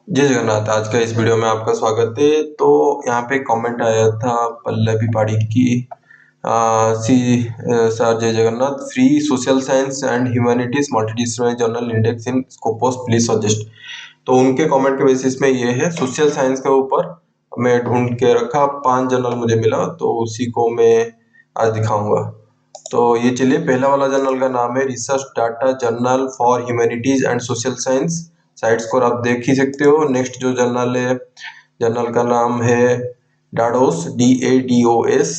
जय जगन्नाथ। आज का इस वीडियो में आपका स्वागत है। तो यहाँ पे कमेंट आया था पल्लवी पाड़ी की सी सर जय Jagannath, free social science and humanities multidisciplinary journal index in Scopus please suggest. तो उनके कमेंट के बेसिस में ये है सोशल साइंस के ऊपर मैं ढूंढ के रखा, 5 जर्नल मुझे मिला तो उसी को मैं आज दिखाऊंगा। तो ये चलिए, पहला वाला जर्नल का नाम है research data journal for humanities and social science. Site score आप देख ही सकते हो। नेक्स्ट जो जर्नल है, जर्नल का नाम है डाडोस, DADOS।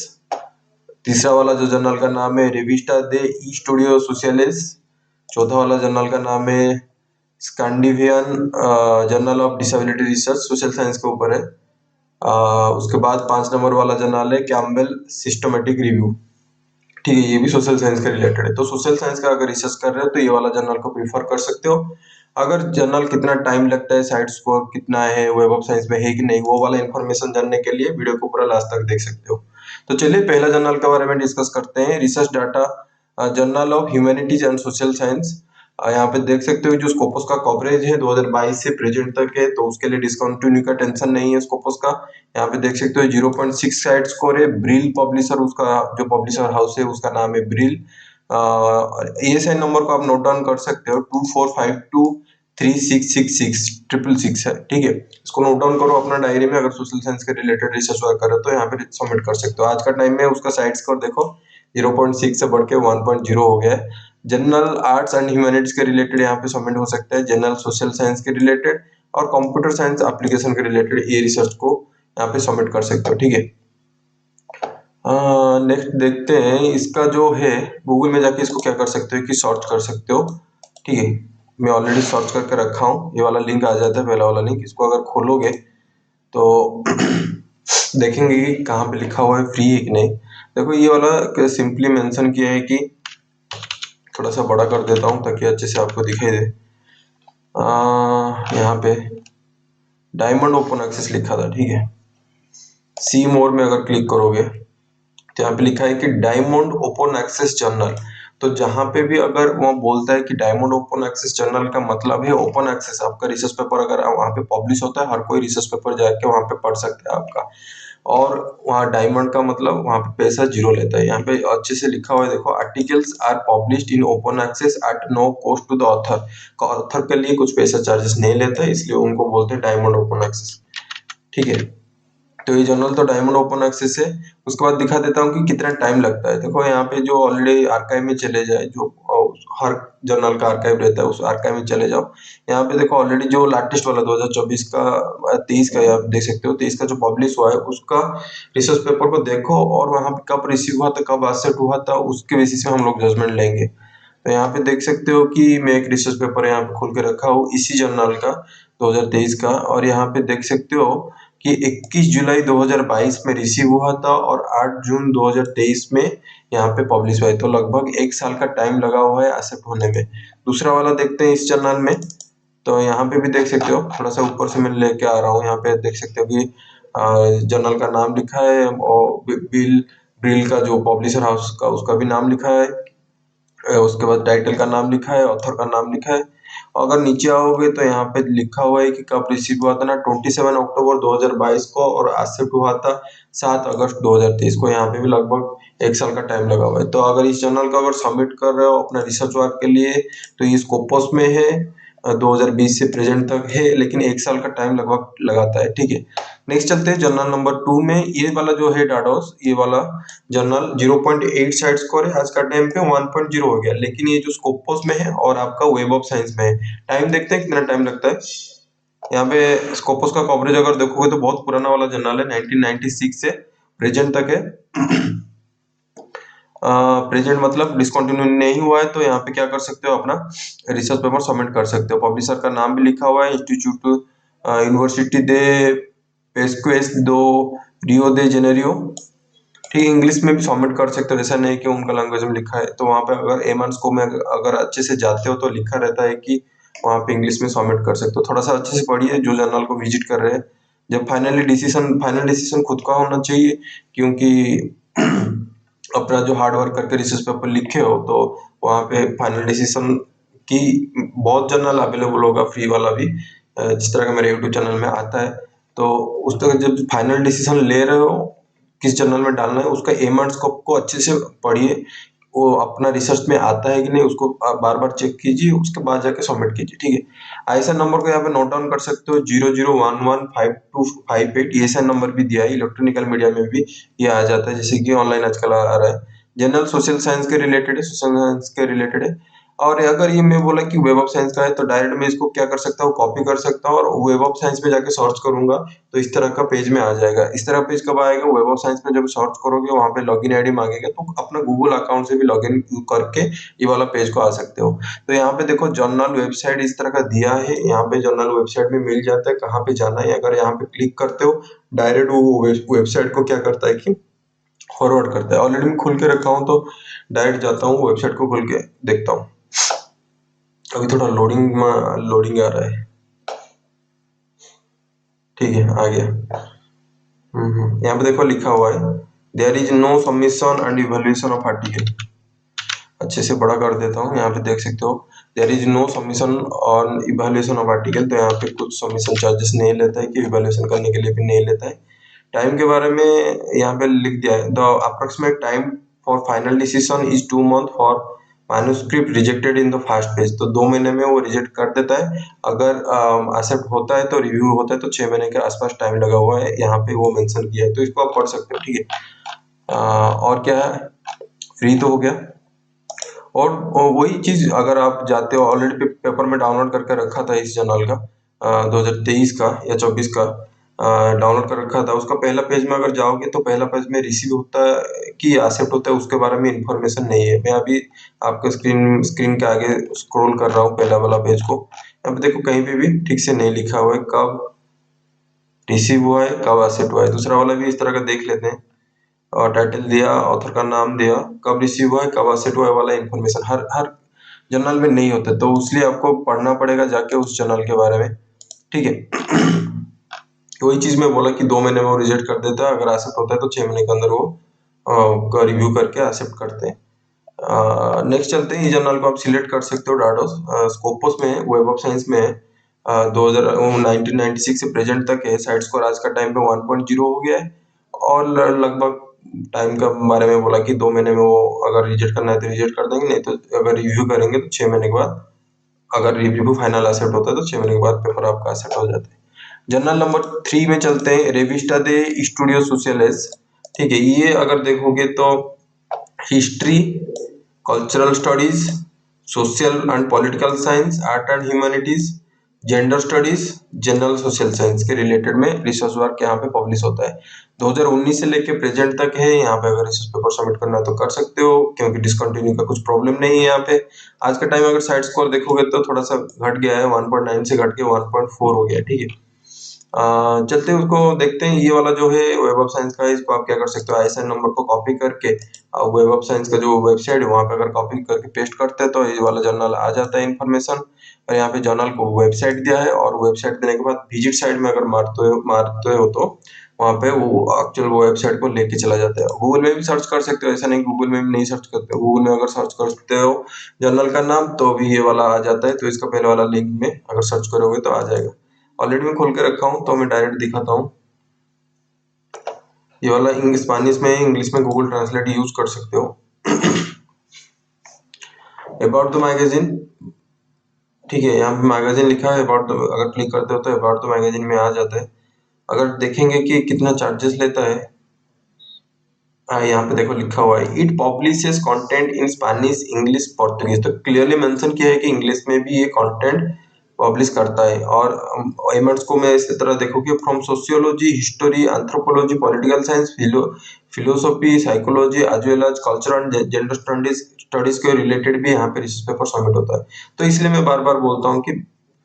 तीसरा वाला जो जर्नल का नाम है रिविस्टा दे ई स्टूडियो सोशलिस। चौथा वाला जर्नल का नाम है Scandinavian journal of disability research, social science के ऊपर है। उसके बाद 5 नंबर वाला जर्नल है कैम्बेल सिस्टमेटिक रिव्यू। ठीक है, ये भी सोशल साइंस के रिलेटेड है। तो सोशल साइंस का अगर रिसर्च कर रहे हो तो ये वाला जर्नल को प्रीफर कर सकते हो। अगर जर्नल कितना टाइम लगता है, साइट स्कोर कितना है, वेब ऑफ साइंस में है कि नहीं, वो वाला इन्फॉर्मेशन जानने के लिए वीडियो को पूरा लास्ट तक देख सकते हो। तो चलिए पहला जर्नल के बारे में डिस्कस करते हैं, research data journal of humanities and social science. यहाँ पे देख सकते हो जो स्कोपस का कवरेज है 2022 से प्रेजेंट तक है, तो उसके लिए डिस्कंटिन्यू का टेंशन नहीं है स्कोपस का। यहाँ पे देख सकते हो 0.6 साइट स्कोर है। ब्रिल पब्लिशर, उसका जो पब्लिशर हाउस है उसका नाम है ब्रिल। ASIN नंबर को आप नोट डाउन कर सकते हो, 24523666 है। ठीक है, इसको नोट डाउन करो अपना डायरी में। अगर सोशल साइंस के रिलेटेड रिसर्च वर्क करो तो यहाँ पे सबमिट कर सकते हो। आज का टाइम में उसका साइट स्कोर देखो 0.6 से बढ़ के 1.0 हो गया है। जनरल आर्ट्स एंड ह्यूमैनिटीज के रिलेटेड यहाँ पे सबमिट हो सकता है, जनरल सोशल साइंस के रिलेटेड और कंप्यूटर साइंस एप्लीकेशन के रिलेटेड ये रिसर्च को यहाँ पे सबमिट कर सकते हो। ठीक है, नेक्स्ट देखते हैं इसका जो है, गूगल में जाके इसको क्या कर सकते हो कि सर्च कर सकते हो। ठीक है, मैं ऑलरेडी सर्च करके रखा हूँ, ये वाला लिंक आ जाता है, पहला वाला लिंक। इसको अगर खोलोगे तो देखेंगे कि कहाँ पे लिखा हुआ है फ्री है कि नहीं। देखो ये वाला सिंपली मेंशन किया है कि, थोड़ा सा बड़ा कर देता हूँ ताकि अच्छे से आपको दिखाई दे। यहाँ पे डायमंड ओपन एक्सेस लिखा था। ठीक है, सी मोर में अगर क्लिक करोगे तो यहाँ पे लिखा है कि डायमंड ओपन एक्सेस जर्नल। तो जहां पे भी अगर वो बोलता है कि डायमंड ओपन एक्सेस जर्नल का मतलब है ओपन एक्सेस। आपका रिसर्च पेपर अगर वहां पे पब्लिश होता है, हर कोई रिसर्च पेपर जाके वहां पे पढ़ सकता है आपका। और वहाँ डायमंड का मतलब वहां पे पैसा जीरो लेता है। यहाँ पे अच्छे से लिखा हुआ है, देखो, articles are published in open access at no cost to the author. Author के लिए कुछ पैसा चार्जेस नहीं लेता है, इसलिए उनको बोलते हैं डायमंड ओपन एक्सेस। ठीक है, तो ये जर्नल तो डायमंड ओपन एक्सेस है। उसके बाद दिखा देता हूँ कि कितना टाइम लगता है। देखो यहाँ पे जो ऑलरेडी आर्काइव में चले जाए, जो हर जर्नल का आर्काइव रहता है उस आर्काइव में चले जाओ। यहाँ पे देखो ऑलरेडी जो लेटेस्ट वाला 2024 का 23 का आप देख सकते हो, 23 का जो पब्लिश हुआ है उसका रिसर्च पेपर को देखो, और वहाँ पे कब रिसीव हुआ था, कब एक्सेप्ट हुआ था, उसके बेसिस में हम लोग जजमेंट लेंगे। तो यहाँ पे देख सकते हो कि मैं एक रिसर्च पेपर यहाँ पे खोल के रखा हूँ इसी जर्नल का 2023 का, और यहाँ पे देख सकते हो कि 21 जुलाई 2022 में रिसीव हुआ था और 8 जून 2023 में यहाँ पे पब्लिश हुआ है। तो लगभग 1 साल का टाइम लगा हुआ है एक्सेप्ट होने में। दूसरा वाला देखते हैं इस जर्नल में। तो यहाँ पे भी देख सकते हो, थोड़ा सा ऊपर से मैं लेके आ रहा हूँ। यहाँ पे देख सकते हो कि जर्नल का नाम लिखा है और बिल ब्रिल का जो पब्लिशर हाउस का उसका भी नाम लिखा है। उसके बाद टाइटल का नाम लिखा है, ऑथर का नाम लिखा है। अगर नीचे आओगे तो यहाँ पे लिखा हुआ है कि कब रिसीव हुआ था ना, 27 अक्टूबर 2022 को, और एक्सेप्ट हुआ था 7 अगस्त 2023 को। यहाँ पे भी लगभग 1 साल का टाइम लगा हुआ है। तो अगर इस जर्नल को अगर सबमिट कर रहे हो अपना रिसर्च वर्क के लिए तो ये स्कोपस में है, 2020 से प्रेजेंट तक है, लेकिन 1 साल का टाइम लगभग लगाता है। ठीक है, नेक्स्ट चलते हैं जर्नल नंबर 2 में। ये वाला जो है डाडोस, ये वाला जर्नल 0.8 साइड स्कोर है। आज का टाइम पे 1.0 हो गया, लेकिन ये जो स्कोपस में है और आपका वेब ऑफ साइंस में है। टाइम देखते हैं कितना टाइम लगता है। यहाँ पे स्कोपस का कवरेज अगर देखोगे तो बहुत पुराना वाला जर्नल है, 1996 से प्रेजेंट तक है। प्रेजेंट मतलब डिसकंटिन्यू नहीं हुआ है। तो यहाँ पे क्या कर सकते हो, अपना रिसर्च पेपर सबमिट कर सकते हो। पब्लिशर का नाम भी लिखा हुआ है, इंस्टीट्यूट यूनिवर्सिटी दे पेस्क्वेस दो रियो दे जेनेरियो। ठीक, इंग्लिश में भी सबमिट कर सकते हो, ऐसा नहीं कि उनका लैंग्वेज में लिखा है। तो वहाँ पे अगर एमआंस को में अगर अच्छे से जाते हो तो लिखा रहता है कि वहाँ पे इंग्लिश में सबमिट कर सकते हो। थोड़ा सा अच्छे से पढ़िए जो जर्नल को विजिट कर रहे हैं। जब फाइनल डिसीजन खुद का होना चाहिए, क्योंकि अपना जो हार्ड वर्क करके रिसर्च पेपर लिखे हो तो वहाँ पे फाइनल डिसीजन की बहुत जर्नल अवेलेबल होगा, फ्री वाला भी, जिस तरह का मेरे यूट्यूब चैनल में आता है, तो उस तरह जब फाइनल डिसीजन ले रहे हो किस जर्नल में डालना है, उसका एम एंड स्कोप को अच्छे से पढ़िए, वो अपना रिसर्च में आता है कि नहीं उसको आप बार बार चेक कीजिए, उसके बाद जाके सबमिट कीजिए। ठीक है, आईएसएन नंबर को यहाँ पे नोट डाउन कर सकते हो, 00115258। ईएसएन नंबर भी दिया है, इलेक्ट्रॉनिकल मीडिया में भी ये आ जाता है, जैसे कि ऑनलाइन आजकल आ रहा है। जनरल सोशल साइंस के रिलेटेड है, सोशल साइंस के रिलेटेड है। और अगर ये मैं बोला कि वेब ऑफ साइंस का है, तो डायरेक्ट मैं इसको क्या कर सकता हूँ, कॉपी कर सकता हूँ और वेब ऑफ साइंस में जाके सर्च करूंगा तो इस तरह का पेज में आ जाएगा। इस तरह पेज कब आएगा, वेब ऑफ साइंस में जब सर्च करोगे वहां पे लॉगिन आईडी मांगेगा, तो अपना गूगल अकाउंट से भी लॉगिन करके ये वाला पेज को आ सकते हो। तो यहाँ पे देखो जर्नल वेबसाइट इस तरह का दिया है, यहाँ पे जर्नल वेबसाइट में मिल जाता है कहाँ पे जाना है। अगर यहाँ पे क्लिक करते हो डायरेक्ट वो वेबसाइट को क्या करता है कि फॉरवर्ड करता है। ऑलरेडी मैं खुल के रखा हूँ तो डायरेक्ट जाता हूँ वेबसाइट को खुल के देखता हूँ। अभी थोड़ा लोडिंग आ रहा है। ठीक है, आ गया। यहाँ पे देखो लिखा हुआ है there is no submission and evaluation of article. अच्छे से बड़ा कर देता हूँ, यहाँ पे देख सकते हो there is no submission on evaluation of article. तो यहाँ पे कुछ सबमिशन चार्जेस नहीं लेता है, कि इवैल्यूएशन करने के लिए भी नहीं लेता है। टाइम के बारे में यहाँ पे लिख दिया है, the approximate time for final decision is 2 month for manuscript rejected in the first page. तो 2 महीने में वो रिजेक्ट कर देता है। अगर एक्सेप्ट होता है तो रिव्यू होता है तो 6 महीने के आसपास टाइम लगा हुआ है, यहाँ पे वो मेंशन किया है, तो इसको आप पढ़ सकते हो। ठीक है, और क्या है, फ्री तो हो गया। और वही चीज अगर आप जाते हो, ऑलरेडी पेपर में डाउनलोड करके रखा था इस जर्नल का, 2023 का या 24 का डाउनलोड कर रखा था। उसका पहला पेज में अगर जाओगे तो पहला पेज में रिसीव होता है कि एक्सेप्ट होता है उसके बारे में इंफॉर्मेशन नहीं है। मैं अभी आपके स्क्रीन के आगे स्क्रॉल कर रहा हूँ पहला वाला पेज को, यहाँ पे देखो कहीं पे भी ठीक से नहीं लिखा हुआ है कब रिसीव हुआ है कब एक्सेप्ट हुआ है। दूसरा वाला भी इस तरह का देख लेते हैं, और टाइटल दिया, ऑथर का नाम दिया, कब रिसीव हुआ है कब एक्सेप्ट हुआ है वाला इन्फॉर्मेशन हर हर जर्नल में नहीं होता, तो इसलिए आपको पढ़ना पड़ेगा जाके उस जर्नल के बारे में। ठीक है, वही चीज मैं बोला कि 2 महीने में वो रिजेक्ट कर देता है, अगर एक्सेप्ट होता है तो 6 महीने के अंदर वो रिव्यू करके एक्सेप्ट करते हैं। नेक्स्ट चलते हैं, ये जर्नल को आप सिलेक्ट कर सकते हो डाडोस स्कोपस में, वेब ऑफ साइंस में है। 1996 से प्रेजेंट तक है। साइट स्कोर आज का टाइम पे 1.0 हो गया है। और लगभग टाइम का बारे में बोला कि 2 महीने में वो अगर रिजेक्ट करना है तो रिजेक्ट कर देंगे, नहीं तो अगर रिव्यू करेंगे तो 6 महीने के बाद, अगर रिव्यू फाइनल एक्सेप्ट होता है तो 6 महीने के बाद पेपर आपका एक्सेप्ट हो जाता है। जर्नल नंबर 3 में चलते हैं, रेविस्टा दे स्टूडियो सोशलेस। ठीक है, ये अगर देखोगे तो history, cultural studies, social and political science, art and humanities, gender studies, general social science के रिलेटेड में रिसर्च वर्क यहाँ पे पब्लिश होता है। 2019 से लेके प्रेजेंट तक है। यहाँ पे अगर रिसर्च पेपर सबमिट करना है तो कर सकते हो, क्योंकि डिसकंटिन्यू का कुछ प्रॉब्लम नहीं है यहाँ पे। आज का टाइम अगर साइड स्कोर देखोगे तो थोड़ा सा घट गया है, 1.9 से घट के 1.4 हो गया। ठीक है, चलते हैं उसको देखते हैं। ये वाला जो है वेब ऑफ साइंस का है, इसको आप क्या कर सकते हो, आईएसएन नंबर को कॉपी करके वेब ऑफ साइंस का जो वेबसाइट है वहां पे अगर कॉपी करके पेस्ट करते हैं तो ये वाला जर्नल आ जाता है इन्फॉर्मेशन। और यहाँ पे जर्नल को वेबसाइट दिया है, और वेबसाइट देने के बाद विजिट साइट में अगर मारते हो तो वहाँ पे वो एक्चुअल वो वेबसाइट को लेके चला जाता है। गूगल में भी सर्च कर सकते हो, ऐसा नहीं गूगल में भी नहीं सर्च करते हो। गूगल में अगर सर्च करते हो जर्नल का नाम तो भी ये वाला आ जाता है, तो इसका पहले वाला लिंक में अगर सर्च करोगे तो आ जाएगा। ऑलरेडी मैं खोल के रखा हूँ तो मैं डायरेक्ट दिखाता हूँ। ये वाला स्पेनिश में, इंग्लिश में गूगल ट्रांसलेट यूज कर सकते हो। अबाउट द मैगजीन, ठीक है, यहाँ पे मैगजीन लिखा है अबाउट द, अगर क्लिक करते हो तो अबाउट द मैगजीन में आ जाता है। अगर देखेंगे कि कितना चार्जेस लेता है, यहाँ पे देखो लिखा हुआ है it publishes content in Spanish, English, Portuguese. तो क्लियरली मेंशन किया है कि इंग्लिश में भी ये कंटेंट पब्लिश करता है। और एमर्स को मैं इस तरह देखो कि from sociology, history, anthropology, political science, philosophy, psychology as well as culture and gender studies के रिलेटेड भी यहाँ पे रिसर्च पेपर सबमिट होता है। तो इसलिए मैं बार बार बोलता हूँ कि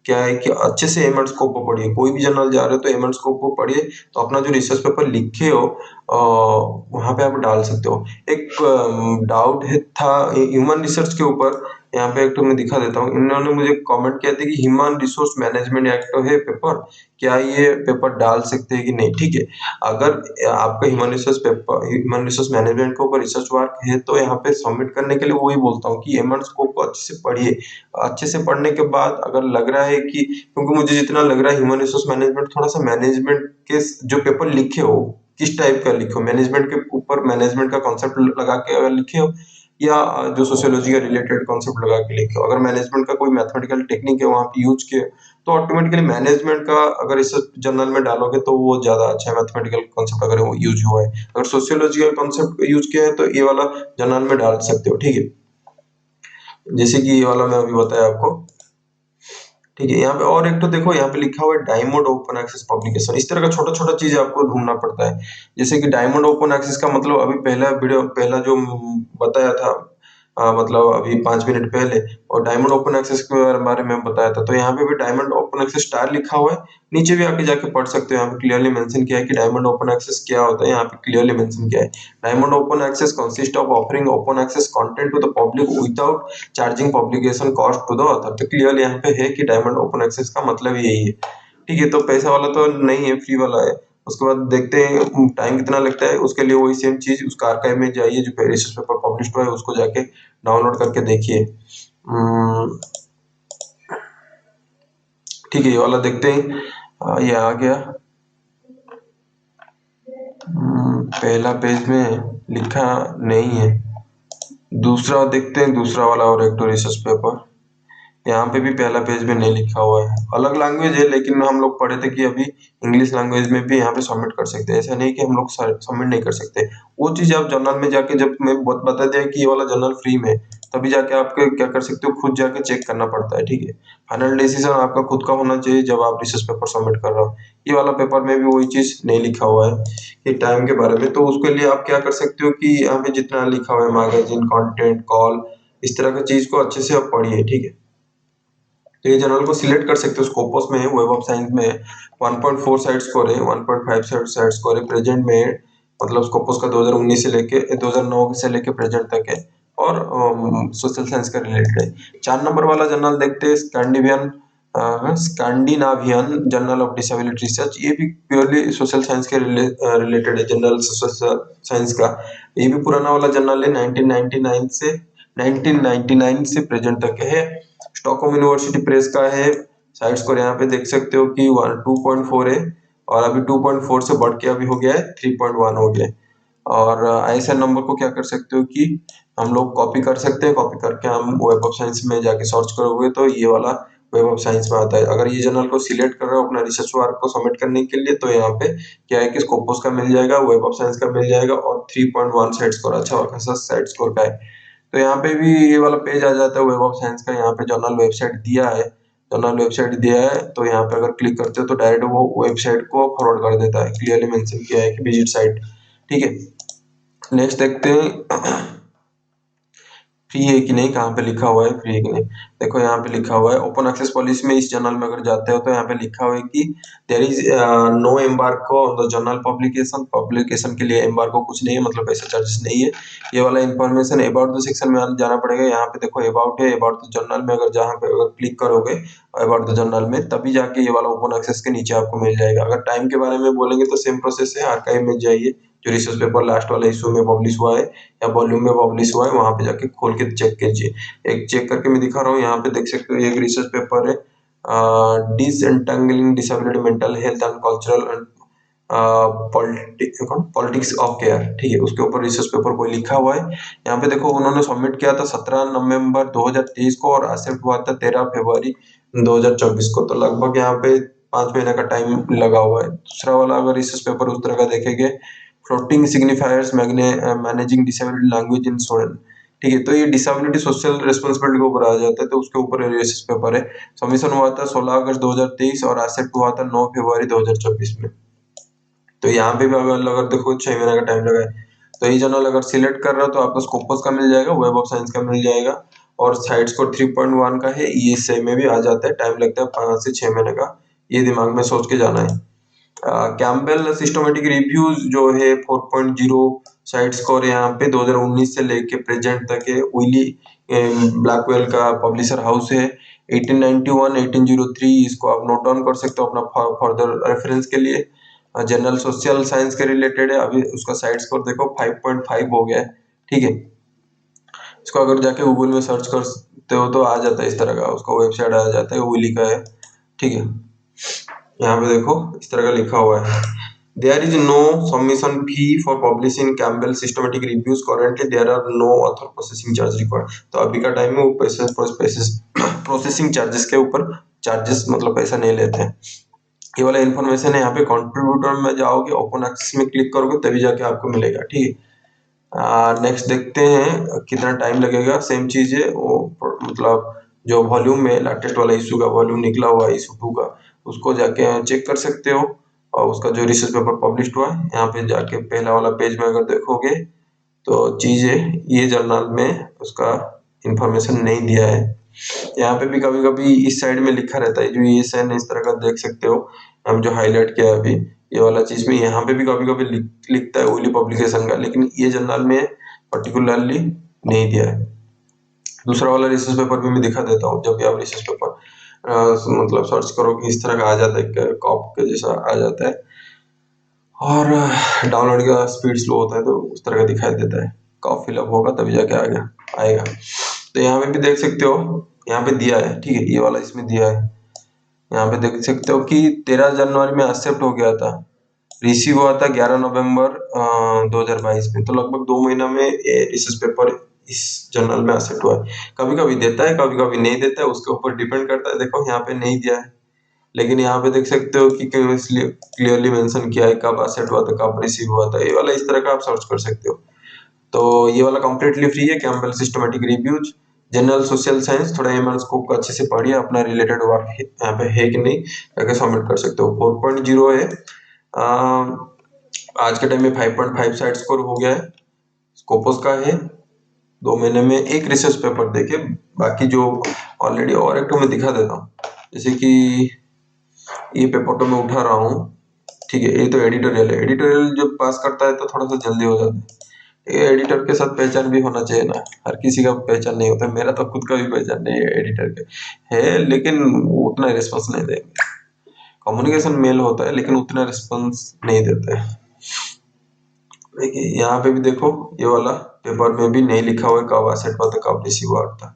क्या है कि अच्छे से एम एंड स्कोप को पढ़िए। कोई भी जर्नल जा रहे हो तो एम एंड स्कोप को पढ़िए, तो अपना जो रिसर्च पेपर लिखे हो वहां पे आप डाल सकते हो। एक डाउट है था ह्यूमन रिसर्च के ऊपर, यहाँ पे एक तो मैं दिखा देता हूँ, इन्होंने मुझे कमेंट किया था कि ह्यूमन रिसोर्स मैनेजमेंट एक्ट तो है पेपर, क्या ये पेपर डाल सकते हैं कि नहीं। ठीक है, अगर आपका ह्यूमन रिसोर्स मैनेजमेंट के ऊपर रिसर्च वर्क है तो यहाँ पे सबमिट करने के लिए वही बोलता हूँ कि एमएन स्कोप को अच्छे से पढ़िए। अच्छे से पढ़ने के बाद अगर लग रहा है कि, क्योंकि मुझे जितना लग रहा है ह्यूमन रिसोर्स मैनेजमेंट थोड़ा सा मैनेजमेंट के जो पेपर लिखे हो किस टाइप का लिखे हो, मैनेजमेंट के ऊपर मैनेजमेंट का कॉन्सेप्ट लगा के अगर लिखे हो या जो सोशियोलॉजी का रिलेटेड कॉन्सेप्ट लगा के लिखे हो। अगर मैनेजमेंट का कोई मैथमेटिकल टेक्निक है वहाँ पे यूज किए तो ऑटोमेटिकली मैनेजमेंट का अगर इस जर्नल में डालोगे तो वो ज्यादा अच्छा है, मैथमेटिकल कॉन्सेप्ट अगर वो यूज हुआ है। अगर सोशियोलॉजिकल कॉन्सेप्ट यूज किया है तो ये वाला जर्नल में डाल सकते हो। ठीक है, जैसे कि ये वाला मैं अभी बताया आपको। ठीक है, यहाँ पे और एक तो देखो यहाँ पे लिखा हुआ है डायमंड ओपन एक्सेस पब्लिकेशन। इस तरह का छोटा छोटा चीज आपको ढूंढना पड़ता है। जैसे कि डायमंड ओपन एक्सेस का मतलब अभी पहला जो बताया था, मतलब अभी 5 मिनट पहले, और डायमंड ओपन एक्सेस के बारे में बताया था। तो यहाँ पे भी डायमंड ओपन एक्सेस स्टार लिखा हुआ है, नीचे भी आके जाके पढ़ सकते हो। यहाँ पे क्लियरली मेंशन किया है कि डायमंड ओपन एक्सेस क्या होता है, यहाँ पे क्लियरली मेंशन किया है। Diamond open access consist of offering open access content to the public without charging publication cost to the author. तो क्लियर यहाँ पे है कि डायमंड ओपन एक्सेस का मतलब यही है। ठीक है, तो पैसा वाला तो नहीं है, फ्री वाला है। उसके बाद देखते हैं टाइम कितना लगता है। उसके लिए वही सेम चीज, उसका आर्काइव में जाइए, जो रिसर्च पेपर पब्लिश हुआ है उसको जाके डाउनलोड करके देखिए। ठीक है, ये वाला देखते हैं। ये आ गया। पहला पेज में लिखा नहीं है, दूसरा देखते हैं, दूसरा वाला और एक तो रिसर्च पेपर। यहाँ पे भी पहला पेज में नहीं लिखा हुआ है, अलग लैंग्वेज है, लेकिन हम लोग पढ़े थे कि अभी इंग्लिश लैंग्वेज में भी यहाँ पे सबमिट कर सकते हैं। ऐसा नहीं कि हम लोग सबमिट नहीं कर सकते। वो चीज आप जर्नल में जाके, जब मैं बता दिया कि ये वाला जर्नल फ्री में, तभी जाके आप क्या कर सकते हो, खुद जाके चेक करना पड़ता है। ठीक है, फाइनल डिसीजन आपका खुद का होना चाहिए जब आप रिसर्च पेपर सबमिट कर रहे हो। ये वाला पेपर में भी वही चीज नहीं लिखा हुआ है कि टाइम के बारे में। तो उसके लिए आप क्या कर सकते हो कि यहाँ पे जितना लिखा हुआ है मैगजीन, कंटेंट, कॉल, इस तरह की चीज को अच्छे से आप पढ़िए। ठीक है, तो ये जर्नल को सिलेक्ट कर सकते हो। स्कोपस में, वेब ऑफ साइंस में 1.4 साइड स्कोर है, 1.5 साइड स्कोर है। प्रेजेंट में मतलब स्कोपस का 2019 से लेके 2009 से लेके प्रेजेंट तक है, और सोशल साइंस का रिलेटेड है। 4 नंबर वाला जर्नल देखते हैं, स्कैंडिनावियन जर्नल ऑफ डिसेबिलिटी रिसर्च। ये भी प्योरली सोशल साइंस के रिलेटेड है, जनरल सोशल साइंस का। ये भी पुराना वाला जर्नल है, 1999 से प्रेजेंट तक है। स्टॉकहोम यूनिवर्सिटी प्रेस का है। साइड स्कोर यहाँ पे देख सकते हो कि 2.4 है, और अभी 2.4 से बढ़ के अभी हो गया है 3.1 हो गया है। और आईएसआई नंबर को क्या कर सकते हो कि हम लोग कॉपी कर सकते हैं। कॉपी करके हम वेब ऑफ साइंस में जाके सर्च करोगे तो ये वाला वेब ऑफ साइंस में आता है। अगर ये जर्नल को सिलेक्ट कर रहे हो अपना रिसर्च वर्क को सबमिट करने के लिए, तो यहाँ पे क्या है कि स्कोपस का मिल जाएगा, वेब ऑफ साइंस का मिल जाएगा, और 3.1 साइड स्कोर, अच्छा खासा साइड स्कोर का है। तो यहाँ पे भी ये वाला पेज आ जाता है वेब ऑफ साइंस का। यहाँ पे जर्नल वेबसाइट दिया है, तो यहाँ पे अगर क्लिक करते हो तो डायरेक्ट वो वेबसाइट को फॉरवर्ड कर देता है। क्लियरली मेंशन किया है कि विजिट साइट। ठीक है, नेक्स्ट देखते हैं फ्री है कि नहीं, कहाँ पे लिखा हुआ है फ्री है कि नहीं। देखो यहाँ पे लिखा हुआ है ओपन एक्सेस पॉलिसी में, इस जर्नल में अगर जाते हो तो यहाँ पे लिखा हुआ है कि there is no embargo on the journal publication के लिए एम्बार्को कुछ नहीं है, मतलब ऐसा चार्जेस नहीं है। ये वाला इन्फॉर्मेशन अबाउट द सेक्शन में जाना पड़ेगा। यहाँ पे देखो अबाउट है, अबाउट द जर्नल में अगर जहाँ पे अगर क्लिक करोगे अबाउट द जर्नल में, तभी जाके ये वाला ओपन एक्सेस के नीचे आपको मिल जाएगा। अगर टाइम के बारे में बोलेंगे तो सेम प्रोसेस है, आर्काइव में जाइए, जो रिसर्च पेपर लास्ट वाला इशू में पब्लिश हुआ है या वॉल्यूम में पब्लिश हुआ है, वहां पे जाके खोल के चेक कीजिए। एक चेक करके मैं दिखा रहा हूँ, यहाँ पे देख सकते हो एक रिसर्च पेपर है, disentangling disability mental health and cultural and politics of care. ठीक है, उसके ऊपर रिसर्च पेपर कोई लिखा हुआ है। यहाँ पे देखो उन्होंने सबमिट किया था 17 नवंबर 2023 को, और एक्सेप्ट हुआ था 13 फरवरी 2024 को। तो लगभग यहाँ पे 5 महीने का टाइम लगा हुआ है। दूसरा वाला अगर रिसर्च पेपर उस तरह का देखेंगे, floating signifiers managing disability language in student. ठीक है, तो ये डिसेबिलिटी सोशल रिस्पॉन्सिबिलिटी के ऊपर आ जाता है, तो उसके ऊपर रिसर्च पेपर है। सबमिशन हुआ था 16 अगस्त 2023 और एक्सेप्ट हुआ था 9 फरवरी 2024 में। तो यहाँ पे भी अगर देखो 6 महीने का टाइम लगा है। तो ये जर्नल अगर सिलेक्ट कर रहे हो तो आपको स्कोपस का मिल जाएगा, वेब ऑफ साइंस का मिल जाएगा, और साइड स्कोर 3.1 का है। ईएसए में भी आ जाता है, टाइम लगता है 5 से 6 महीने का, ये दिमाग में सोच के जाना है। कैम्बेल सिस्टमेटिक रिव्यूज जो है 4.0 साइड स्कोर यहाँ पे 2019 से लेके प्रेजेंट तक है। विली ब्लैकवेल का पब्लिशर हाउस है। 1891 1803 इसको आप नोट डाउन कर सकते हो अपना फर्दर रेफरेंस के लिए। जनरल सोशल साइंस के रिलेटेड है। अभी उसका साइड स्कोर देखो 5.5 हो गया है। ठीक है, इसको अगर जाके गूगल में सर्च करते हो तो आ जाता है इस तरह का, उसका वेबसाइट आ जाता है, विली का है। ठीक है, यहाँ पे देखो इस तरह का लिखा हुआ है, there is no submission fee for publishing Campbell systematic reviews, currently there are no author processing charge required. तो अभी का टाइम में वो प्रोसेसिंग चार्जेस के ऊपर चार्जेस मतलब पैसा नहीं लेते हैं। ये वाला इन्फॉर्मेशन है, यहाँ पे कंट्रीब्यूटर में जाओगे, ओपन एक्सेस में क्लिक करोगे तभी जाके आपको मिलेगा। ठीक है, नेक्स्ट देखते हैं कितना टाइम लगेगा। सेम चीज है वो, मतलब जो वॉल्यूम में लेटेस्ट वाला इशू का वॉल्यूम निकला हुआ है इशू 2 का, उसको जाके चेक कर सकते हो। और उसका जो रिसर्च पेपर पब्लिश हुआ है, यहाँ पे जाके पहला वाला पेज में अगर देखोगे तो चीज है, ये जर्नल में उसका इंफॉर्मेशन नहीं दिया है। यहाँ पे भी कभी कभी इस साइड में लिखा रहता है, जो ये सेन इस तरह का देख सकते हो, हम जो हाईलाइट किया है अभी ये वाला चीज में, यहाँ पे भी कभी कभी लिखता है विली पब्लिकेशन का, लेकिन ये जर्नल में पर्टिकुलरली नहीं दिया है। दूसरा वाला रिसर्च पेपर भी मैं दिखा देता हूँ। जब भी आप रिसर्च पेपर मतलब सर्च करोगे इस तरह का आ जाता है, कॉप के जैसा आ जाता है, और डाउनलोड का स्पीड स्लो होता है तो उस तरह का दिखाई देता है। कॉप फिलअप होगा तभी जाके आएगा। तो यहाँ पे भी देख सकते हो, यहाँ पे दिया है। ठीक है, ये वाला इसमें दिया है। यहाँ पे देख सकते हो कि 13 जनवरी में एक्सेप्ट हो गया था, रिसीव हुआ था 11 नवंबर 2022 में। तो लगभग 2 महीना में ये रिसर्च पेपर इस जर्नल में एक्सेप्ट हुआ है। कभी कभी देता है, कभी कभी नहीं देता है, उसके ऊपर डिपेंड करता है। देखो यहाँ पे नहीं दिया है, लेकिन यहाँ पे देख सकते हो कि क्लियरली मेंशन किया है कब एक्सेप्ट हुआ था, कब रिसीव हुआ था। ये वाला इस तरह का आप सर्च कर सकते हो। तो ये वाला कंप्लीटली फ्री है, Campbell systematic reviews general social science. थोड़ा एमएल स्कोप को अच्छे से पढ़िए, अपना रिलेटेड वर्क यहाँ पे है कि नहीं करके सबमिट कर सकते हो। 4.0 है, आज के टाइम में 5.5 साइड स्कोर हो गया है। स्कोपस का है, 2 महीने में एक रिसर्च पेपर देके, बाकी जो ऑलरेडी और एक तो मैं दिखा देता हूँ। जैसे कि ये पेपर तो मैं उठा रहा हूँ। ठीक है, ये तो एडिटोरियल है। एडिटोरियल जब पास करता है तो थोड़ा सा जल्दी हो जाता है। ये एडिटर के साथ पहचान भी होना चाहिए ना, हर किसी का पहचान नहीं होता। मेरा तो खुद का भी पहचान नहीं है एडिटर के है, लेकिन वो उतना रिस्पॉन्स नहीं देंगे। कम्युनिकेशन मेल होता है लेकिन उतना रिस्पॉन्स नहीं देते हैं। देखिए यहाँ पे भी देखो, ये वाला पेपर में भी नहीं लिखा हुआ है कब एक्सेप्ट हुआ था, कब रिसीव हुआ था।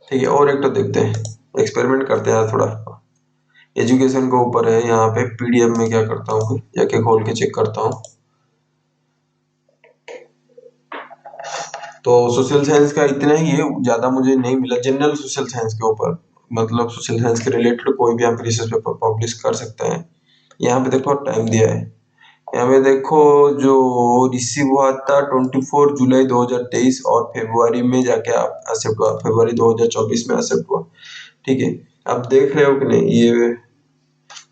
ठीक है, और एक तो देखते हैं, एक्सपेरिमेंट करते हैं थोड़ा। एजुकेशन के ऊपर है, यहाँ पे पीडीएफ में क्या करता हूँ, जाके खोल के चेक करता हूँ। तो सोशल साइंस का इतना ही है, ज्यादा मुझे नहीं मिला। जनरल सोशल साइंस के ऊपर, मतलब सोशल साइंस के रिलेटेड कोई भी आप रिसर्च पेपर पब्लिश कर सकते हैं। यहाँ पे देखो टाइम दिया है, यहाँ पे देखो जो रिसीव हुआ था 24 जुलाई 2023, और फरवरी में जाके आप एक्सेप्ट हुआ, फरवरी 2024 में एक्सेप्ट हुआ। ठीक है, आप देख रहे हो कि नहीं,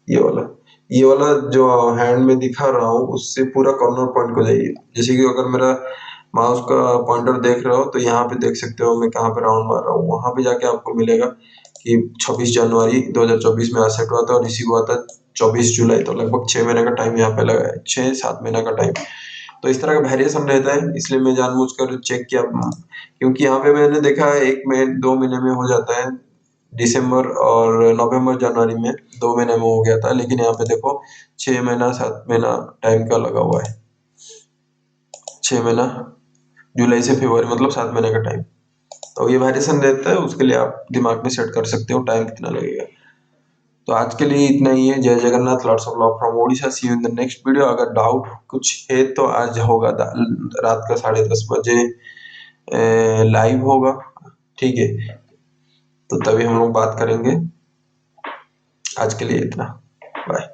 ये वाला जो हैंड में दिखा रहा हूँ उससे पूरा कॉर्नर पॉइंट को जाइए। जैसे कि अगर मेरा माउस का पॉइंटर देख रहे हो तो यहाँ पे देख सकते हो मैं कहाँ पे राउंड मार रहा हूँ, वहां पे जाके आपको मिलेगा कि 26 जनवरी 2024 में एक्सेप्ट हुआ था और रिसीव हुआ था 24 जुलाई। तो लगभग 6 महीने का टाइम यहाँ पे लगा है, 6-7 महीने का टाइम। तो इस तरह का वेरिएशन रहता है, इसलिए मैं जानबूझकर चेक किया, क्योंकि यहाँ पे मैंने देखा है 1 महीने 2 महीने में हो जाता है। दिसंबर और नवंबर जनवरी में 2 महीने में हो गया था, लेकिन यहाँ पे देखो 6 महीना 7 महीना टाइम का लगा हुआ है। 6 महीना जुलाई से फरवरी, मतलब 7 महीने का टाइम। तो ये वेरिएशन रहता है, उसके लिए आप दिमाग में सेट कर सकते हो टाइम कितना लगेगा। तो आज के लिए इतना ही है। जय Jagannath, lords of love from Odisha. See you in the next video. अगर डाउट कुछ है तो आज होगा रात का 10:30 बजे लाइव होगा। ठीक है, तो तभी हम लोग बात करेंगे। आज के लिए इतना, बाय।